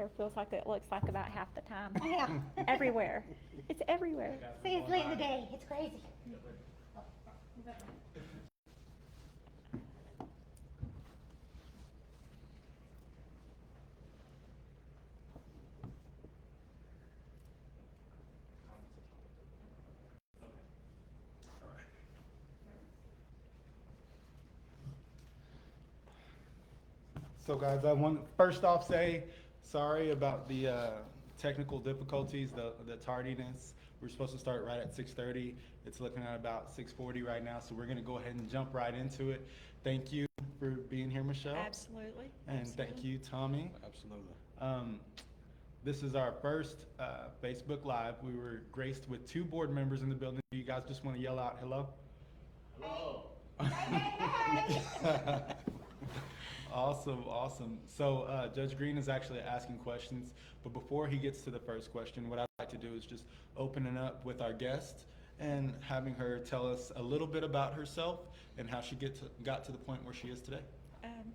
there feels like it looks like about half the time. Yeah. Everywhere. It's everywhere. See, it's late in the day. It's crazy. So guys, I want to first off say sorry about the technical difficulties, the tardiness. We're supposed to start right at 6:30. It's looking at about 6:40 right now, so we're going to go ahead and jump right into it. Thank you for being here, Michelle. Absolutely. And Absolutely. thank you, Tommy. Absolutely. This is our first Facebook Live. We were graced with 2 board members in the building. You guys just want to yell out hello? Hello. Awesome, awesome. So Judge Green is actually asking questions, but before he gets to the first question, what I'd like to do is just open it up with our guest and having her tell us a little bit about herself and how she got to the point where she is today.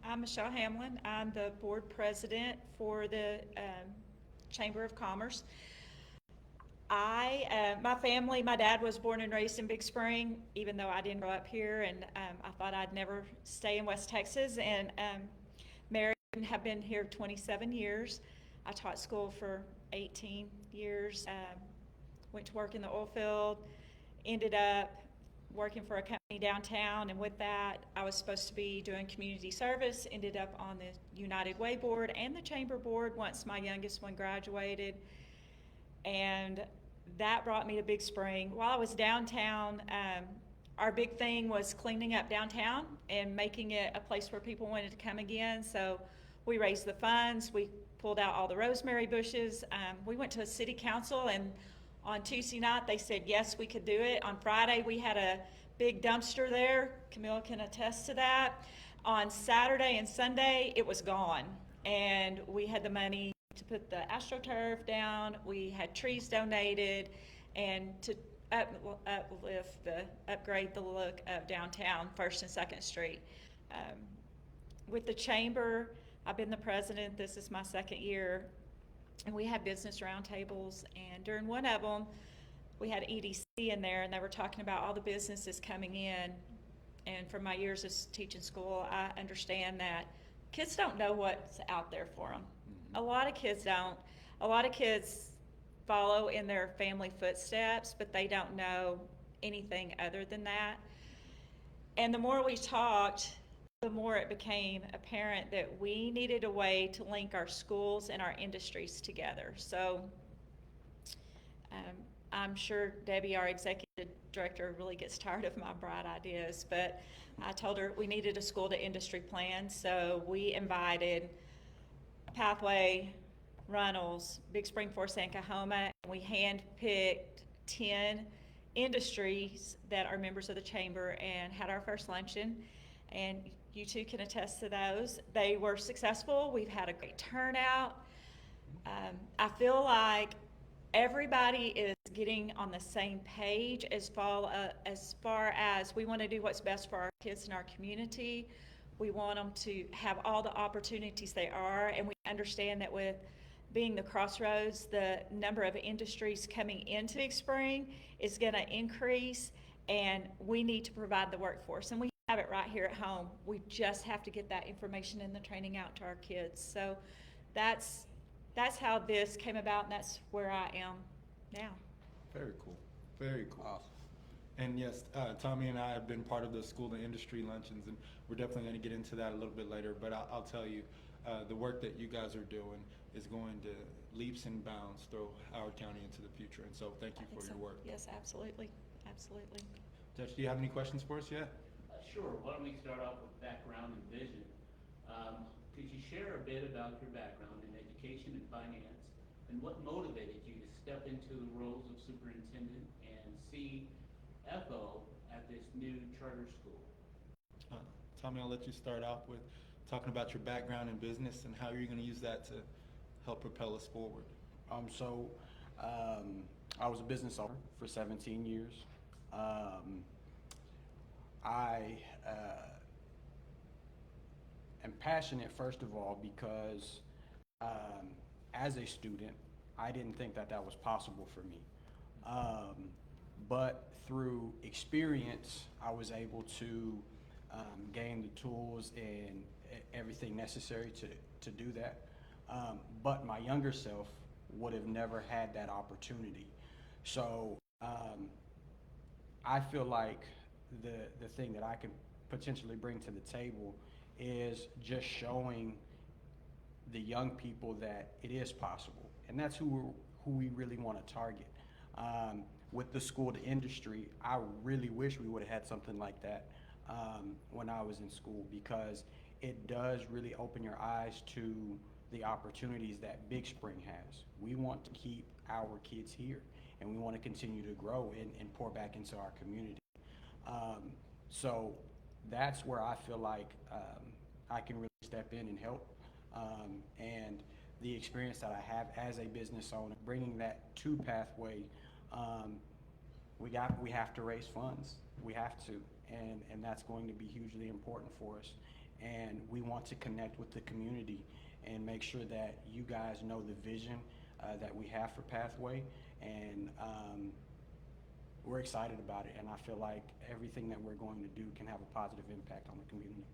I'm Michelle Hamlin. I'm the board president for the Chamber of Commerce. My family, my dad was born and raised in Big Spring, even though I didn't grow up here, and I thought I'd never stay in West Texas, and married and have been here 27 years. I taught school for 18 years, went to work in the oil field, ended up working for a company downtown, and with that, I was supposed to be doing community service, ended up on the United Way board and the Chamber board once my youngest one graduated, and that brought me to Big Spring. While I was downtown, our big thing was cleaning up downtown and making it a place where people wanted to come again. So we raised the funds, we pulled out all the rosemary bushes. We went to a city council, and on Tuesday night they said yes, we could do it. On Friday we had a big dumpster there. Camille can attest to that. On Saturday and Sunday it was gone, and we had the money to put the AstroTurf down. We had trees donated, and to upgrade the look of downtown, 1st and 2nd Street. With the Chamber, I've been the president. This is my 2nd year, and we had business roundtables, and during one of them, we had EDC in there, and they were talking about all the businesses coming in. And from my years of teaching school, I understand that kids don't know what's out there for them. A lot of kids don't. A lot of kids follow in their family footsteps, but they don't know anything other than that. And the more we talked, the more it became apparent that we needed a way to link our schools and our industries together. So I'm sure Debbie, our executive director, really gets tired of my bright ideas, but I told her we needed a school to industry plan, so we invited Pathway, Runnels, Big Spring, Forsyth, and Cahoma, and we handpicked 10 industries that are members of the Chamber and had our first luncheon, and you two can attest to those. They were successful. We've had a great turnout. I feel like everybody is getting on the same page as far as we want to do what's best for our kids in our community. We want them to have all the opportunities they are, and we understand that with being the crossroads, the number of industries coming into Big Spring is going to increase, and we need to provide the workforce. And we have it right here at home. We just have to get that information and the training out to our kids. So that's how this came about, and that's where I am now. Very cool. Very cool. Awesome. And yes, Tommy and I have been part of the school to industry luncheons, and we're definitely going to get into that a little bit later. But I'll tell you, the work that you guys are doing is going to leaps and bounds throw Howard County into the future. And so thank you for your work. Yes, absolutely. Absolutely. Judge, do you have any questions for us yet? Sure. Why don't we start off with background and vision? Could you share a bit about your background in education and finance, and what motivated you to step into the roles of superintendent and CFO at this new charter school? Tommy, I'll let you start off with talking about your background in business and how you're going to use that to help propel us forward. I was a business owner for 17 years. I am passionate, first of all, because as a student, I didn't think that that was possible for me. But through experience, I was able to gain the tools and everything necessary to do that. But my younger self would have never had that opportunity. So I feel like the thing that I can potentially bring to the table is just showing the young people that it is possible, and that's who we really want to target. With the school to industry, I really wish we would have had something like that when I was in school, because it does really open your eyes to the opportunities that Big Spring has. We want to keep our kids here, and we want to continue to grow and pour back into our community. So that's where I feel like I can really step in and help. And the experience that I have as a business owner, bringing that to Pathway, we have to raise funds. We have to, and that's going to be hugely important for us. And we want to connect with the community and make sure that you guys know the vision that we have for Pathway, and we're excited about it. And I feel like everything that we're going to do can have a positive impact on the community.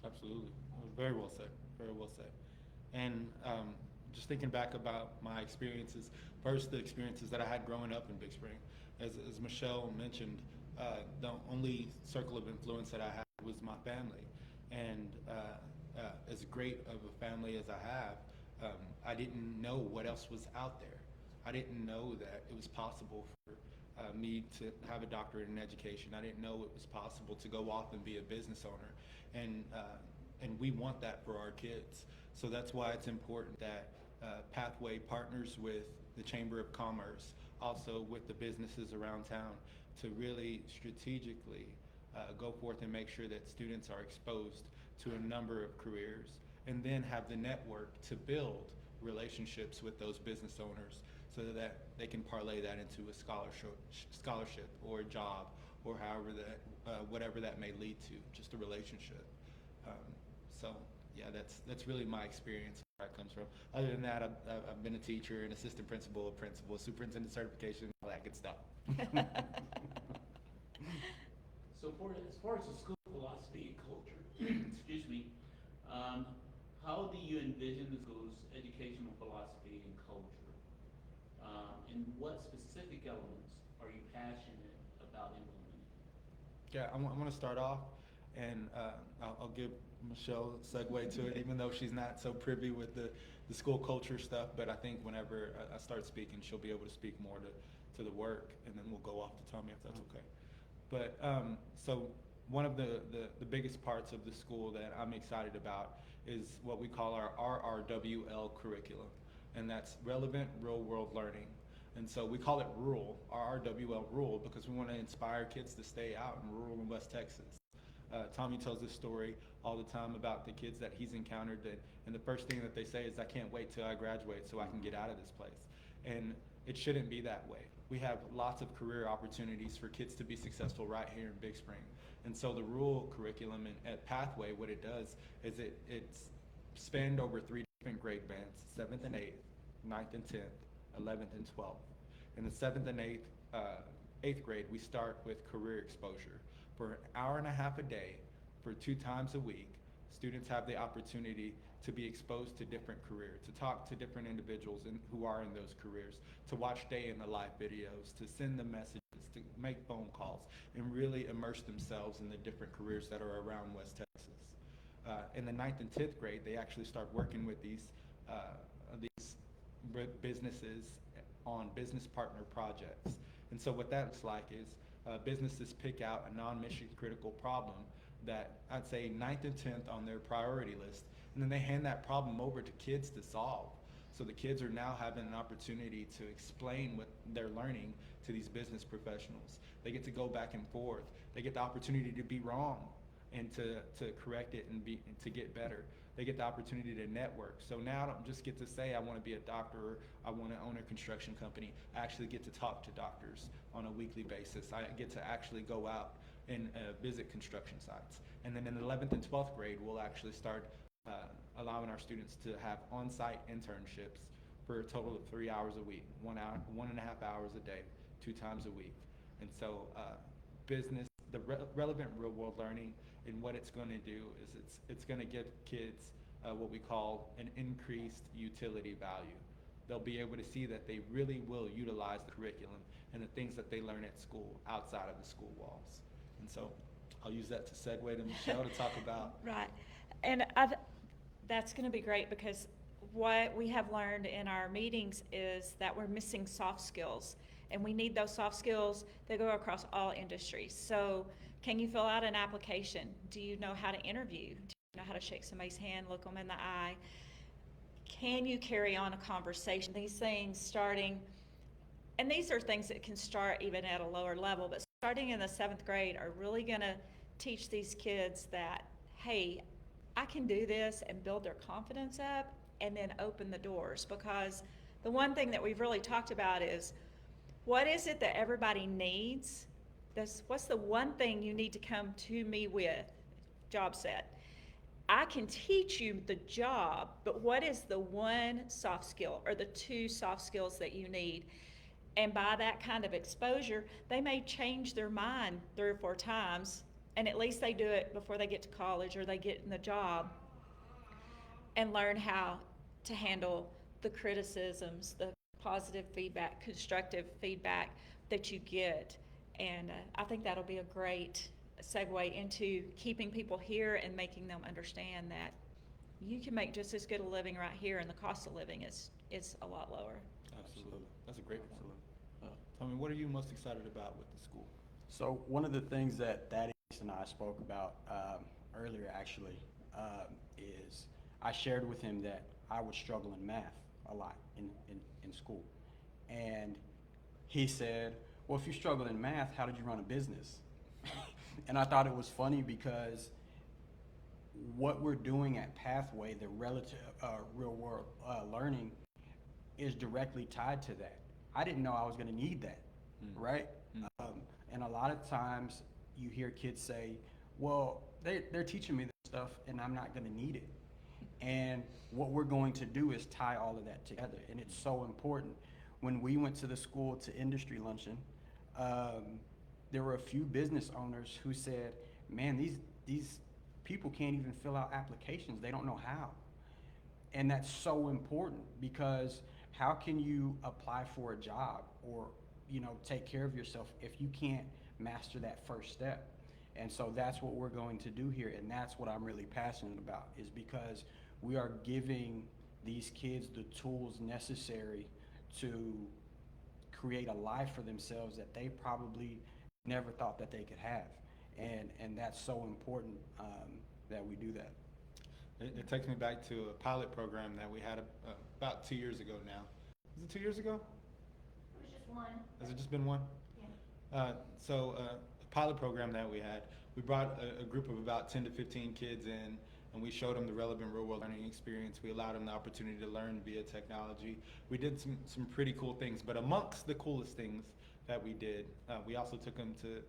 Absolutely. Very well said. Very well said. And just thinking back about my experiences, first the experiences that I had growing up in Big Spring. As Michelle mentioned, the only circle of influence that I had was my family. And as great of a family as I have, I didn't know what else was out there. I didn't know that it was possible for me to have a doctorate in education. I didn't know it was possible to go off and be a business owner. And we want that for our kids. So that's why it's important that Pathway partners with the Chamber of Commerce, also with the businesses around town, to really strategically go forth and make sure that students are exposed to a number of careers, and then have the network to build relationships with those business owners so that they can parlay that into a scholarship or a job, or however that, whatever that may lead to, just a relationship. So yeah, that's really my experience, where it comes from. Other than that, I've been a teacher, an assistant principal, a principal, superintendent certification, all that good stuff. So as far as the school philosophy and culture, excuse me, how do you envision the school's educational philosophy and culture? And what specific elements are you passionate about implementing? Yeah, I want to start off, and I'll give Michelle a segue to it, even though she's not so privy with the school culture stuff. But I think whenever I start speaking, she'll be able to speak more to the work, and then we'll go off to Tommy if that's okay. But so one of the biggest parts of the school that I'm excited about is what we call our RRWL curriculum, and that's relevant real world learning. And so we call it rural, RRWL rural, because we want to inspire kids to stay out in rural and West Texas. Tommy tells this story all the time about the kids that he's encountered, and the first thing that they say is, I can't wait till I graduate so I can get out of this place. And it shouldn't be that way. We have lots of career opportunities for kids to be successful right here in Big Spring. And so the rural curriculum at Pathway, what it does is it's spanned over 3 different grade bands: 7th and 8th, 9th and 10th, 11th and 12th. In the 7th and 8th grade, we start with career exposure. For an hour and a half a day, for 2 times a week, students have the opportunity to be exposed to different careers, to talk to different individuals who are in those careers, to watch day in the life videos, to send them messages, to make phone calls, and really immerse themselves in the different careers that are around West Texas. In the 9th and 10th grade, they actually start working with these businesses on business partner projects. And so what that looks like is businesses pick out a non-mission critical problem that I'd say 9th and 10th on their priority list, and then they hand that problem over to kids to solve. So the kids are now having an opportunity to explain what they're learning to these business professionals. They get to go back and forth. They get the opportunity to be wrong and to correct it and to get better. They get the opportunity to network. So now I don't just get to say I want to be a doctor, or I want to own a construction company. I actually get to talk to doctors on a weekly basis. I get to actually go out and visit construction sites. And then in the 11th and 12th grade, we'll actually start allowing our students to have on-site internships for a total of 3 hours a week, 1 hour, 1.5 hours a day, 2 times a week. And so business, the relevant real world learning, and what it's going to do is it's going to give kids what we call an increased utility value. They'll be able to see that they really will utilize the curriculum and the things that they learn at school outside of the school walls. And so I'll use that to segue to Michelle to talk about. Right. And that's going to be great, because what we have learned in our meetings is that we're missing soft skills. And we need those soft skills that go across all industries. So can you fill out an application? Do you know how to interview? Do you know how to shake somebody's hand, look them in the eye? Can you carry on a conversation? These things starting, and these are things that can start even at a lower level, but starting in the 7th grade are really going to teach these kids that, hey, I can do this, and build their confidence up, and then open the doors. Because the one thing that we've really talked about is, what is it that everybody needs? What's the one thing you need to come to me with? Job set. I can teach you the job, but what is the one soft skill or the 2 soft skills that you need? And by that kind of exposure, they may change their mind 3 or 4 times, and at least they do it before they get to college or they get in the job, and learn how to handle the criticisms, the positive feedback, constructive feedback that you get. And I think that'll be a great segue into keeping people here and making them understand that you can make just as good a living right here, and the cost of living is a lot lower. Absolutely. That's a great point. Tommy, what are you most excited about with the school? So one of the things that Thaddeus and I spoke about earlier, actually, is I shared with him that I would struggle in math a lot in school. And he said, well, if you struggle in math, how did you run a business? And I thought it was funny, because what we're doing at Pathway, the relative real world learning, is directly tied to that. I didn't know I was going to need that, right? And a lot of times you hear kids say, well, they're teaching me this stuff and I'm not going to need it. And what we're going to do is tie all of that together. And it's so important. When we went to the school to industry luncheon, there were a few business owners who said, man, these people can't even fill out applications. They don't know how. And that's so important, because how can you apply for a job or, take care of yourself if you can't master that first step? And so that's what we're going to do here. And that's what I'm really passionate about, is because we are giving these kids the tools necessary to create a life for themselves that they probably never thought that they could have. And that's so important that we do that. It takes me back to a pilot program that we had about 2 years ago now. Is it 2 years ago? It was just one. Has it just been one? Yeah. A pilot program that we had, we brought a group of about 10 to 15 kids in, and we showed them the relevant real world learning experience. We allowed them the opportunity to learn via technology. We did some pretty cool things, but amongst the coolest things that we did, we also took them to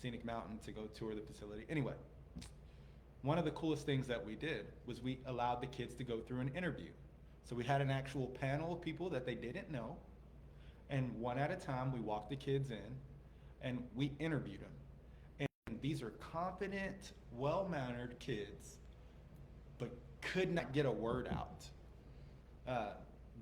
Scenic Mountain to go tour the facility. Anyway, one of the coolest things that we did was we allowed the kids to go through an interview. So we had an actual panel of people that they didn't know, and one at a time we walked the kids in and we interviewed them. And these are confident, well-mannered kids, but could not get a word out.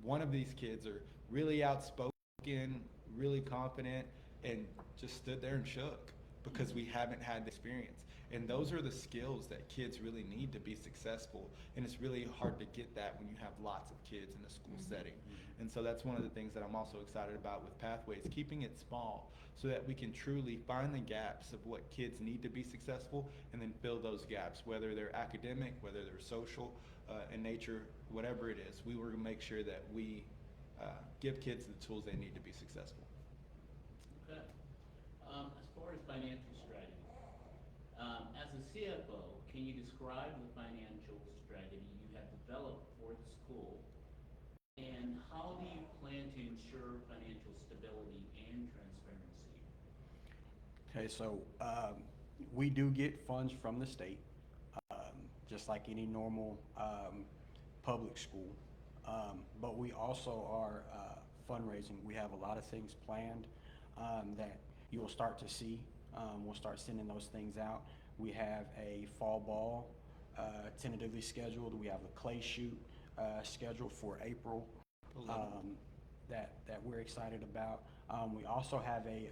One of these kids are really outspoken, really confident, and just stood there and shook because we haven't had the experience. And those are the skills that kids really need to be successful. And it's really hard to get that when you have lots of kids in a school setting. And so that's one of the things that I'm also excited about with Pathways, keeping it small so that we can truly find the gaps of what kids need to be successful and then fill those gaps, whether they're academic, whether they're social in nature, whatever it is. We will make sure that we give kids the tools they need to be successful. Okay. As far as financial strategy, as a CFO, can you describe the financial strategy you have developed for the school, and how do you plan to ensure financial stability and transparency? Okay, so we do get funds from the state, just like any normal public school. But we also are fundraising. We have a lot of things planned that you will start to see. We'll start sending those things out. We have a fall ball tentatively scheduled. We have a clay shoot scheduled for April that we're excited about. We also have a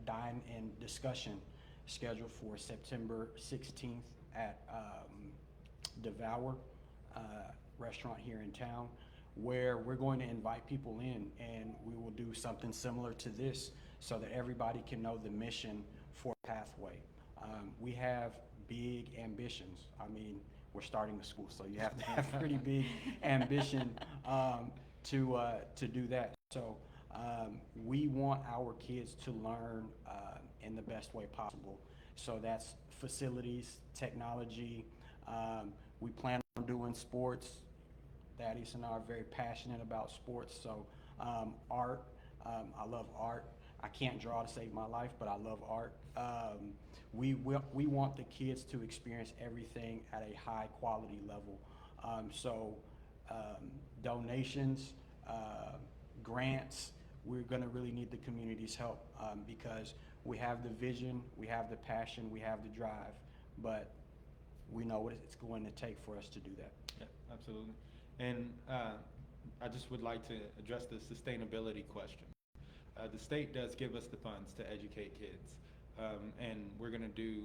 dine-in discussion scheduled for September 16th at Devour restaurant here in town, where we're going to invite people in, and we will do something similar to this so that everybody can know the mission for Pathway. We have big ambitions. I mean, we're starting the school, so you have to have pretty big ambition to do that. So we want our kids to learn in the best way possible. So that's facilities, technology. We plan on doing sports. Thaddeus and I are very passionate about sports. So art, I love art. I can't draw to save my life, but I love art. We want the kids to experience everything at a high quality level. So donations, grants, we're gonna really need the community's help because we have the vision, we have the passion, we have the drive, but we know what it's going to take for us to do that. Yeah, absolutely. And I just would like to address the sustainability question. The state does give us the funds to educate kids, and we're going to do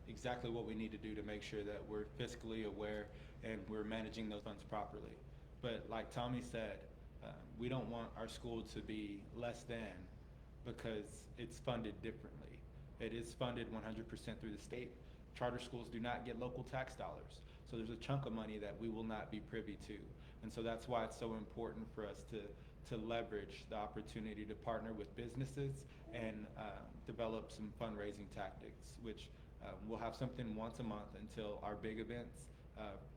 exactly what we need to do to make sure that we're fiscally aware and we're managing those funds properly. But like Tommy said, we don't want our school to be less than because it's funded differently. It is funded 100% through the state. Charter schools do not get local tax dollars. So there's a chunk of money that we will not be privy to. And so that's why it's so important for us to leverage the opportunity to partner with businesses and develop some fundraising tactics, which we'll have something once a month until our big events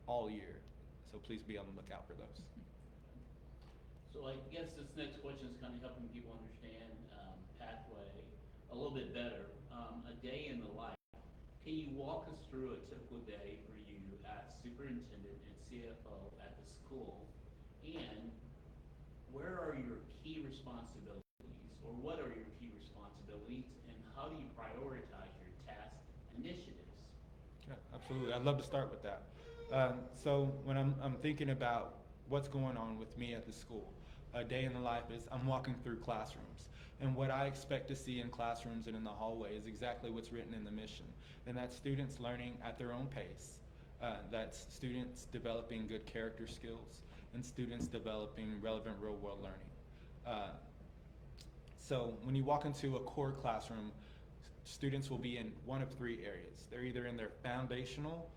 all year. So please be on the lookout for those. So I guess this next question is kind of helping people understand Pathway a little bit better. A day in the life. Can you walk us through a typical day for you as superintendent and CFO at the school? And where are your key responsibilities, or what are your key responsibilities, and how do you prioritize your tasks and initiatives? Yeah, absolutely. I'd love to start with that. So when I'm thinking about what's going on with me at the school, a day in the life is I'm walking through classrooms. And what I expect to see in classrooms and in the hallway is exactly what's written in the mission. And that's students learning at their own pace. That's students developing good character skills and students developing relevant real world learning. So when you walk into a core classroom, students will be in one of three areas. They're either in their foundational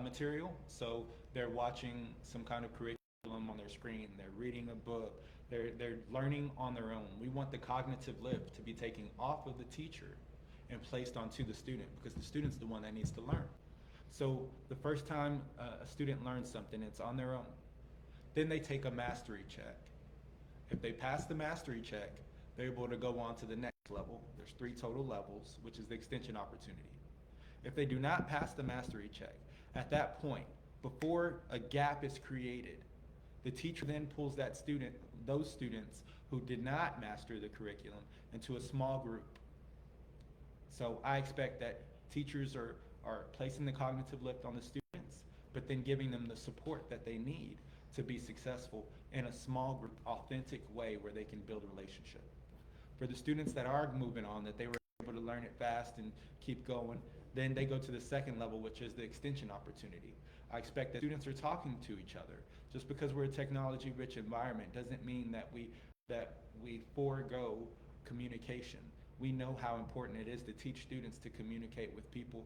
material, so they're watching some kind of curriculum on their screen, they're reading a book, they're learning on their own. We want the cognitive lift to be taken off of the teacher and placed onto the student, because the student's the one that needs to learn. So the first time a student learns something, it's on their own. Then they take a mastery check. If they pass the mastery check, they're able to go on to the next level. There's 3 total levels, which is the extension opportunity. If they do not pass the mastery check, at that point, before a gap is created, the teacher then pulls that student, those students who did not master the curriculum, into a small group. So I expect that teachers are placing the cognitive lift on the students, but then giving them the support that they need to be successful in a small group, authentic way where they can build a relationship. For the students that are moving on, that they were able to learn it fast and keep going, then they go to the second level, which is the extension opportunity. I expect that students are talking to each other. Just because we're a technology-rich environment doesn't mean that we forego communication. We know how important it is to teach students to communicate with people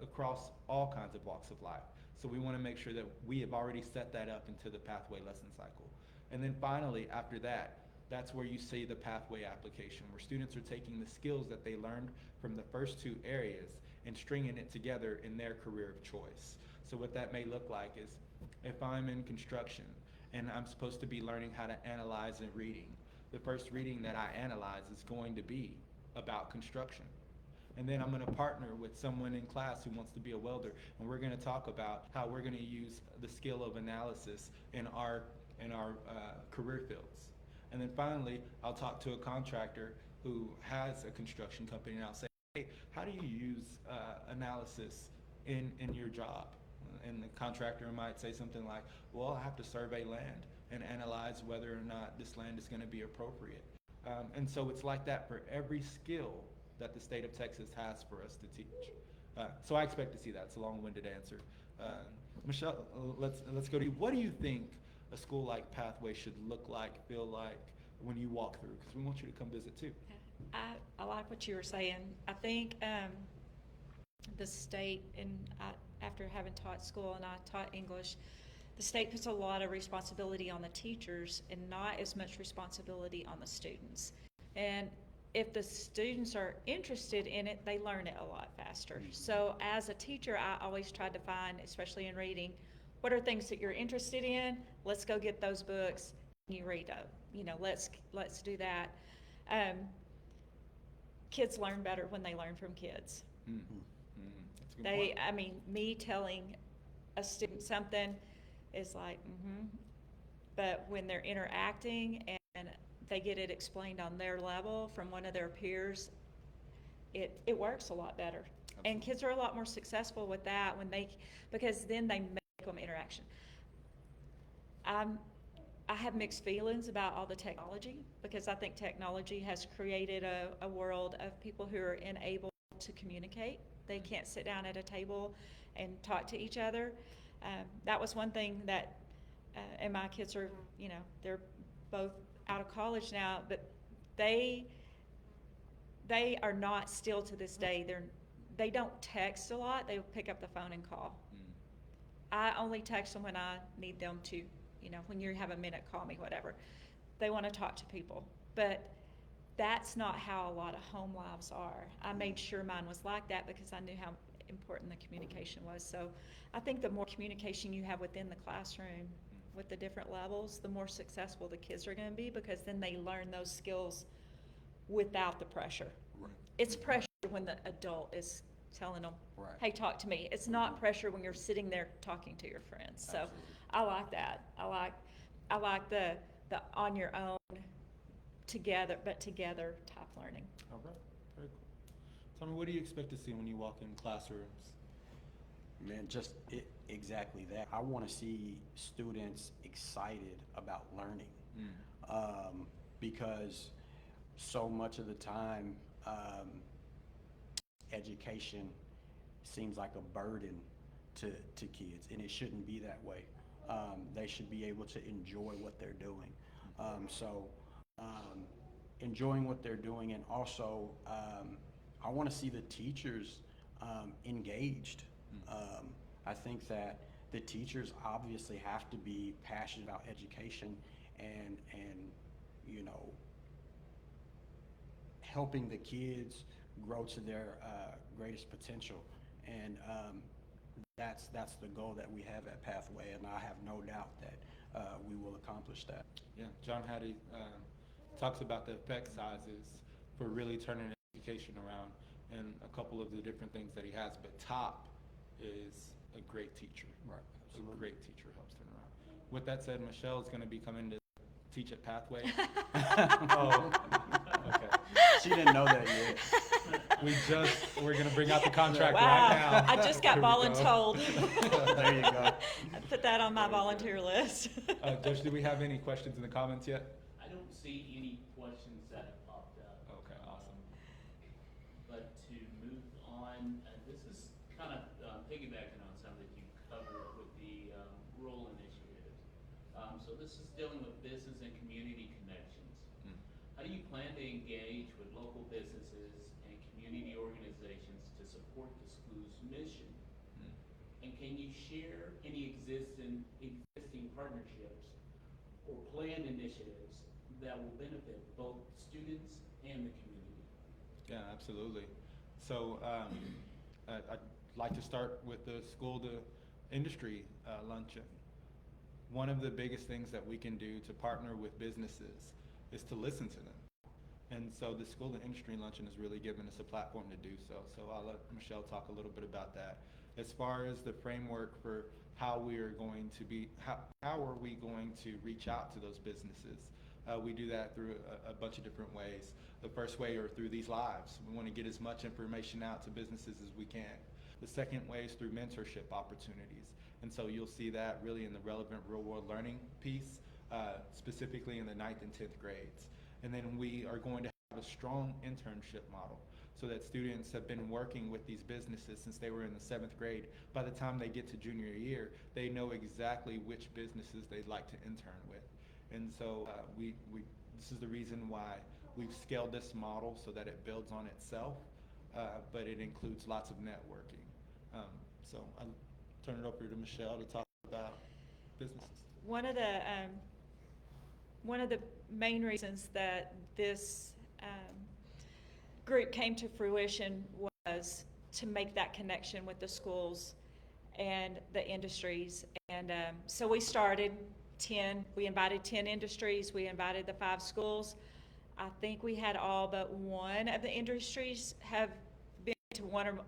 across all kinds of walks of life. So we want to make sure that we have already set that up into the Pathway lesson cycle. And then finally, after that, that's where you see the Pathway application, where students are taking the skills that they learned from the first 2 areas and stringing it together in their career of choice. So what that may look like is, if I'm in construction and I'm supposed to be learning how to analyze and reading, the first reading that I analyze is going to be about construction. And then I'm going to partner with someone in class who wants to be a welder, and we're going to talk about how we're going to use the skill of analysis in our in our career fields. And then finally, I'll talk to a contractor who has a construction company, and I'll say, hey, how do you use analysis in your job? And the contractor might say something like, well, I have to survey land and analyze whether or not this land is going to be appropriate. And so it's like that for every skill that the state of Texas has for us to teach. So I expect to see that. It's a long-winded answer. Michelle, let's go to you. What do you think a school like Pathway should look like, feel like when you walk through? Because we want you to come visit too. I like what you were saying. I think the state, and after having taught school and I taught English, the state puts a lot of responsibility on the teachers and not as much responsibility on the students. And if the students are interested in it, they learn it a lot faster. So as a teacher, I always tried to find, especially in reading, what are things that you're interested in? Let's go get those books and you read them. You know, let's do that. Kids learn better when they learn from kids. Mm-hmm. Mm-hmm. That's a good point. I mean, me telling a student something is like, but when they're interacting and they get it explained on their level from one of their peers, it works a lot better. Absolutely. And kids are a lot more successful with that because then they make them interaction. I have mixed feelings about all the technology because I think technology has created a world of people who are unable to communicate. They can't sit down at a table and talk to each other. That was one thing that, and my kids are, they're both out of college now, but they are not still to this day. They don't text a lot. They pick up the phone and call. I only text them when I need them to, when you have a minute, call me, whatever. They want to talk to people, but that's not how a lot of home lives are. I made sure mine was like that because I knew how important the communication was. So I think the more communication you have within the classroom with the different levels, the more successful the kids are going to be because then they learn those skills without the pressure. Right. It's pressure when the adult is telling them, Right. hey, talk to me. It's not pressure when you're sitting there talking to your friends. So Absolutely. I like that. I like the on your own together type learning. All right, very cool. Tommy, what do you expect to see when you walk in classrooms? Man, just exactly that. I want to see students excited about learning because so much of the time education seems like a burden to kids, and it shouldn't be that way. They should be able to enjoy what they're doing. Enjoying what they're doing, and also I want to see the teachers engaged. I think that the teachers obviously have to be passionate about education and helping the kids grow to their greatest potential, and that's the goal that we have at Pathway, and I have no doubt that we will accomplish that. Yeah, John Hattie talks about the effect sizes for really turning education around, and a couple of the different things that he has, but top is a great teacher. Right. A great teacher helps turn around. With that said, Michelle is going to be coming to teach at Pathway. Oh, okay. She didn't know that yet. We're going to bring out the contract Wow. right now. I just got Here we go. voluntold. There you go. I put that on my volunteer list. Josh, do we have any questions in the comments yet? I don't see any questions that have popped up. Okay, awesome. But to move on, this is kind of piggybacking on something that you covered with the rural initiatives. So this is dealing with business and community connections. How do you plan to engage with local businesses and community organizations to support the school's mission? And can you share any existing partnerships or planned initiatives that will benefit both students and the community? Yeah, absolutely. So I'd like to start with the school to industry luncheon. One of the biggest things that we can do to partner with businesses is to listen to them. And so the school to industry luncheon has really given us a platform to do so. So I'll let Michelle talk a little bit about that. As far as the framework for how we are going to be, how are we going to reach out to those businesses? We do that through a bunch of different ways. The first way are through these lives. We want to get as much information out to businesses as we can. The second way is through mentorship opportunities. And so you'll see that really in the relevant real world learning piece, specifically in the 9th and 10th grades. And then we are going to have a strong internship model so that students have been working with these businesses since they were in the 7th grade. By the time they get to junior year, they know exactly which businesses they'd like to intern with. And so this is the reason why we've scaled this model so that it builds on itself, but it includes lots of networking. So I'll turn it over to Michelle to talk about businesses. One of the main reasons that this group came to fruition was to make that connection with the schools and the industries. And so we started we invited 10 industries, we invited the 5 schools. I think we had all but one of the industries have been to one or,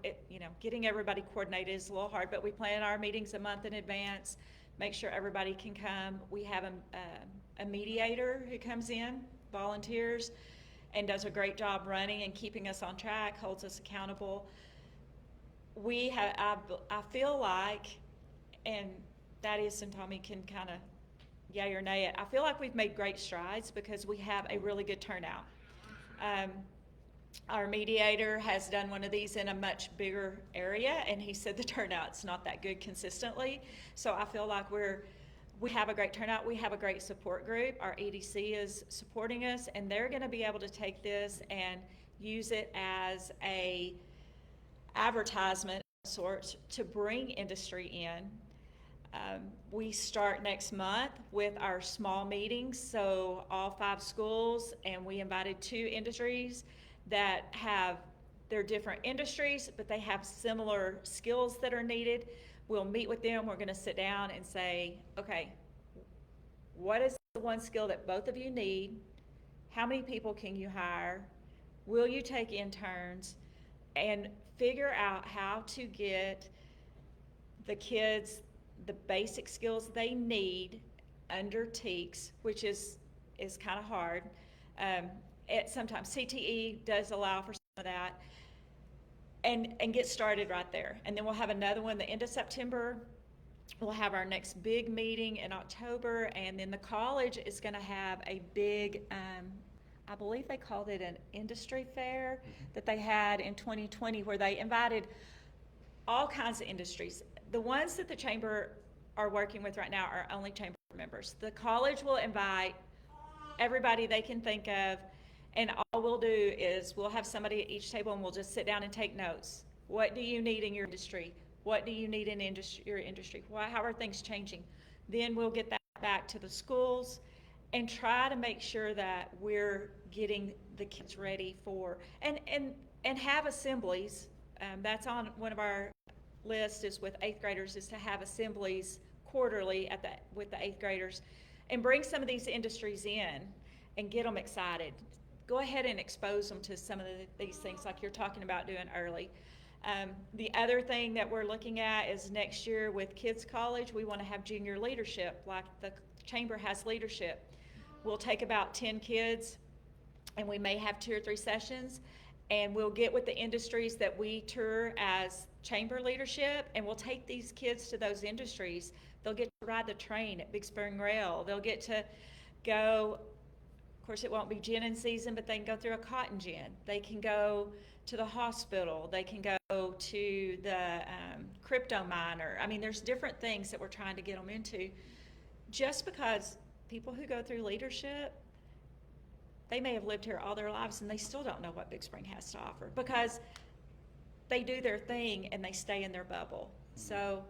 getting everybody coordinated is a little hard, but we plan our meetings a month in advance, make sure everybody can come. We have a mediator who comes in, volunteers, and does a great job running and keeping us on track, holds us accountable. I feel like, and Thaddeus and Tommy can kind of yay or nay it, I feel like we've made great strides because we have a really good turnout. Our mediator has done one of these in a much bigger area, and he said the turnout's not that good consistently. So I feel like we have a great turnout. We have a great support group. Our EDC is supporting us, and they're going to be able to take this and use it as a advertisement of sorts to bring industry in. We start next month with our small meetings, so all 5 schools, and we invited 2 industries that have their different industries, but they have similar skills that are needed. We'll meet with them. We're going to sit down and say, okay, what is the one skill that both of you need? How many people can you hire? Will you take interns? And figure out how to get the kids the basic skills they need under TEKS, which is kind of hard. Sometimes CTE does allow for some of that, and get started right there. And then we'll have another one the end of September. We'll have our next big meeting in October, and then the college is going to have a big, I believe they called it an industry fair that they had in 2020, where they invited all kinds of industries. The ones that the chamber are working with right now are only chamber members. The college will invite everybody they can think of, and all we'll do is we'll have somebody at each table and we'll just sit down and take notes. What do you need in your industry? What do you need in your industry? How are things changing? Then we'll get that back to the schools and try to make sure that we're getting the kids ready for, and have assemblies. That's on one of our list is with 8th graders, is to have assemblies quarterly with the 8th graders and bring some of these industries in and get them excited. Go ahead and expose them to some of these things like you're talking about doing early. The other thing that we're looking at is next year with Kids College, we want to have junior leadership like the chamber has leadership. We'll take about 10 kids and we may have 2 or 3 sessions, and we'll get with the industries that we tour as chamber leadership, and we'll take these kids to those industries. They'll get to ride the train at Big Spring Rail. They'll get to go, of course it won't be gin season, but they can go through a cotton gin. They can go to the hospital. They can go to the crypto miner. I mean, there's different things that we're trying to get them into. Just because people who go through leadership, they may have lived here all their lives and they still don't know what Big Spring has to offer because they do their thing and they stay in their bubble. So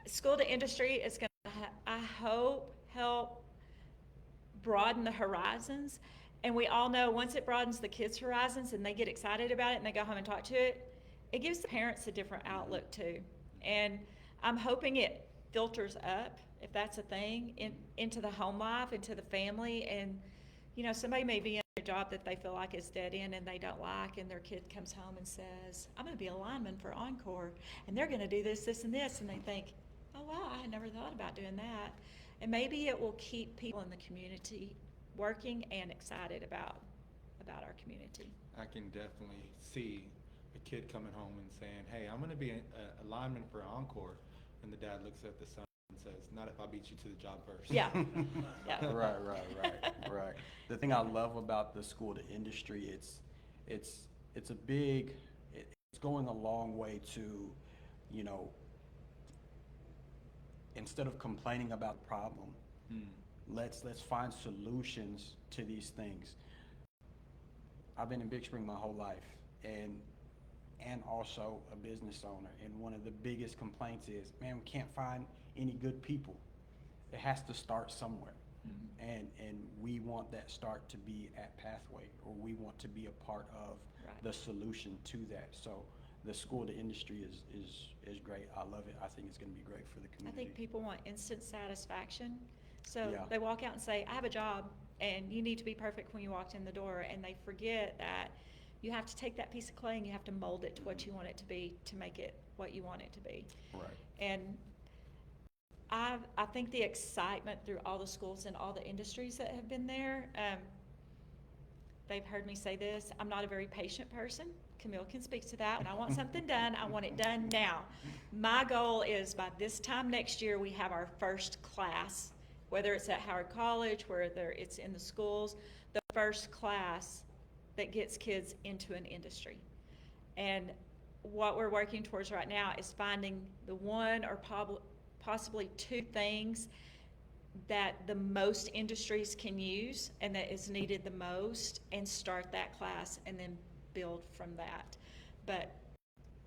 school to industry is going to, I hope, help broaden the horizons. And we all know once it broadens the kids' horizons and they get excited about it and they go home and talk to it, it gives the parents a different outlook too. And I'm hoping it filters up, if that's a thing, into the home life, into the family. And somebody may be in a job that they feel like is dead end and they don't like, and their kid comes home and says, I'm going to be a lineman for Encore, and they're going to do this, this, and this. And they think, oh wow, I had never thought about doing that. And maybe it will keep people in the community working and excited about our community. I can definitely see a kid coming home and saying, hey, I'm going to be a lineman for Encore. And the dad looks at the son and says, not if I beat you to the job first. Yeah. Yeah. Right. The thing I love about the school to industry, it's going a long way to, you know, instead of complaining about the problem, let's find solutions to these things. I've been in Big Spring my whole life, and also a business owner, and one of the biggest complaints is, man, we can't find any good people. It has to start somewhere. And we want that start to be at Pathway, or we want to be a part of Right. the solution to that. So the school to industry is great. I love it. I think it's going to be great for the I community. think people want instant satisfaction. So Yeah. they walk out and say, I have a job, and you need to be perfect when you walked in the door. And they forget that you have to take that piece of clay and you have to mold it to what you want it to be to make it what you want it to be. Right. And I think the excitement through all the schools and all the industries that have been there, they've heard me say this, I'm not a very patient person. Camille can speak to that. When I want something done, I want it done now. My goal is by this time next year, we have our first class, whether it's at Howard College, whether it's in the schools, the first class that gets kids into an industry. And what we're working towards right now is finding the one or possibly two things that the most industries can use and that is needed the most, and start that class and then build from that. But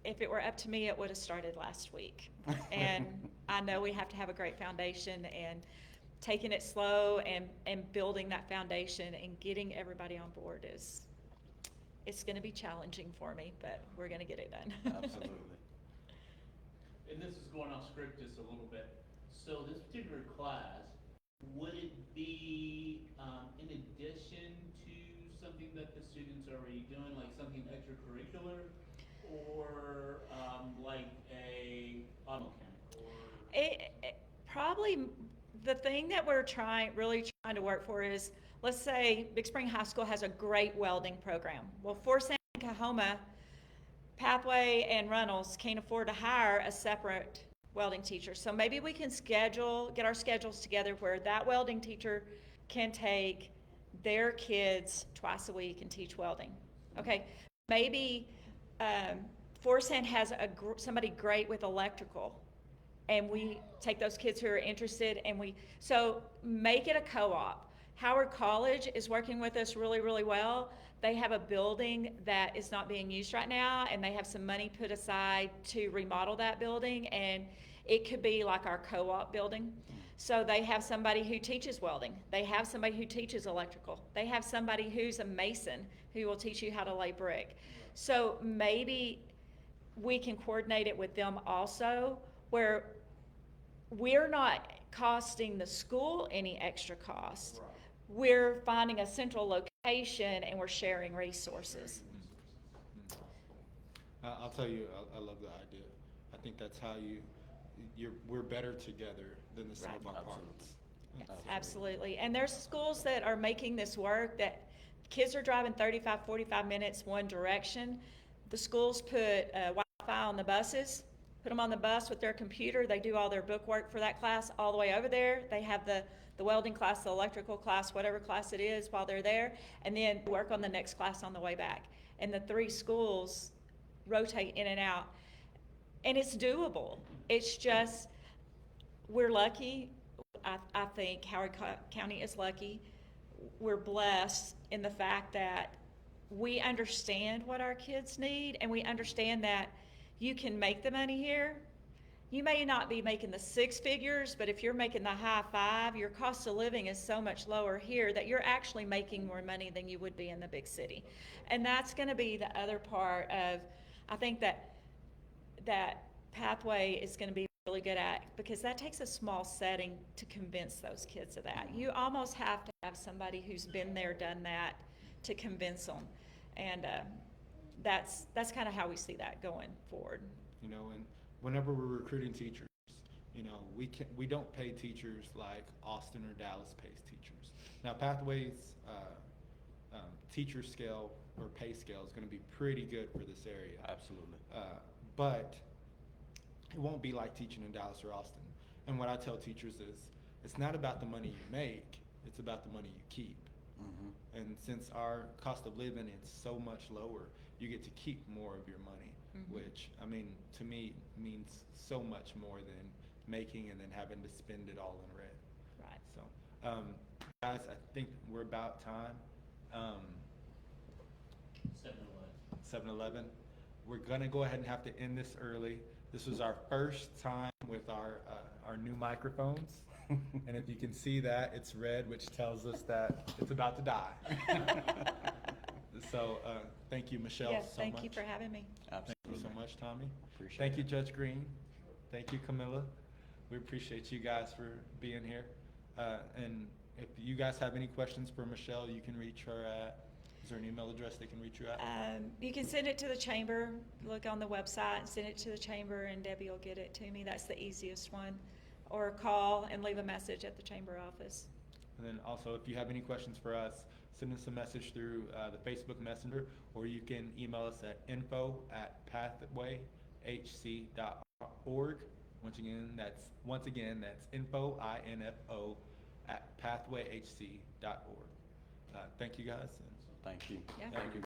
if it were up to me, it would have started last week. And I know we have to have a great foundation, and taking it slow and building that foundation and getting everybody on board it's going to be challenging for me, but we're going to get it done. Absolutely. And this is going off script just a little bit. So this particular class, would it be in addition to something that the students are already doing, like something extracurricular, or like a auto mechanic, or? It probably the thing that we're really trying to work for is, let's say Big Spring High School has a great welding program. Well, Fort Sam and Kahoma, Pathway and Runnels can't afford to hire a separate welding teacher. So maybe we can get our schedules together where that welding teacher can take their kids twice a week and teach welding. Okay, maybe Fort Sam has somebody great with electrical, and we take those kids who are interested, and so make it a co-op. Howard College is working with us really, really well. They have a building that is not being used right now, and they have some money put aside to remodel that building, and it could be like our co-op building. So they have somebody who teaches welding. They have somebody who teaches electrical. They have somebody who's a mason who will teach you how to lay brick. So maybe we can coordinate it with them also, where we're not costing the school any extra cost. Right. We're finding a central location and we're sharing resources. I'll tell you, I love the idea. I think that's how we're better together than the sum of our parts. Absolutely. And there's schools that are making this work, that kids are driving 35, 45 minutes one direction. The schools put Wi-Fi on the buses, put them on the bus with their computer. They do all their book work for that class all the way over there. They have the welding class, the electrical class, whatever class it is while they're there, and then work on the next class on the way back. And the three schools rotate in and out. And it's doable. It's just, we're lucky. I think Howard County is lucky. We're blessed in the fact that we understand what our kids need, and we understand that you can make the money here. You may not be making the six figures, but if you're making the high five, your cost of living is so much lower here that you're actually making more money than you would be in the big city. And that's going to be the other part of, I think that Pathway is going to be really good at, because that takes a small setting to convince those kids of that. You almost have to have somebody who's been there, done that, to convince them. And that's kind of how we see that going forward. You know, and whenever we're recruiting teachers, You know, we don't pay teachers like Austin or Dallas pays teachers. Now, Pathways teacher scale or pay scale is going to be pretty good for this area. Absolutely. But it won't be like teaching in Dallas or Austin. And what I tell teachers is, it's not about the money you make, it's about the money you keep. Mhm. And since our cost of living is so much lower, you get to keep more of your money, which, I mean, to me means so much more than making and then having to spend it all in rent. Right. So, guys, I think we're about time. 7-Eleven. 7-Eleven. We're gonna go ahead and have to end this early. This was our first time with our new microphones. And if you can see that, it's red, which tells us that it's about to die. So, thank you, Michelle, so much. Yes, thank you for having me. Thank you so much, Tommy. Appreciate Thank you, it. Judge Green. Thank you, Camilla. We appreciate you guys for being here. And if you guys have any questions for Michelle, you can reach her at, is there an email address they can reach you at? You can send it to the chamber, look on the website and send it to the chamber and Debbie will get it to me. That's the easiest one. Or call and leave a message at the chamber office. And then also, if you have any questions for us, send us a message through the Facebook Messenger, or you can email us at info@pathwayhc.org. Once again, that's info, INFO, @pathwayhc.org. Thank you guys. Thank you. Yeah. Thank you.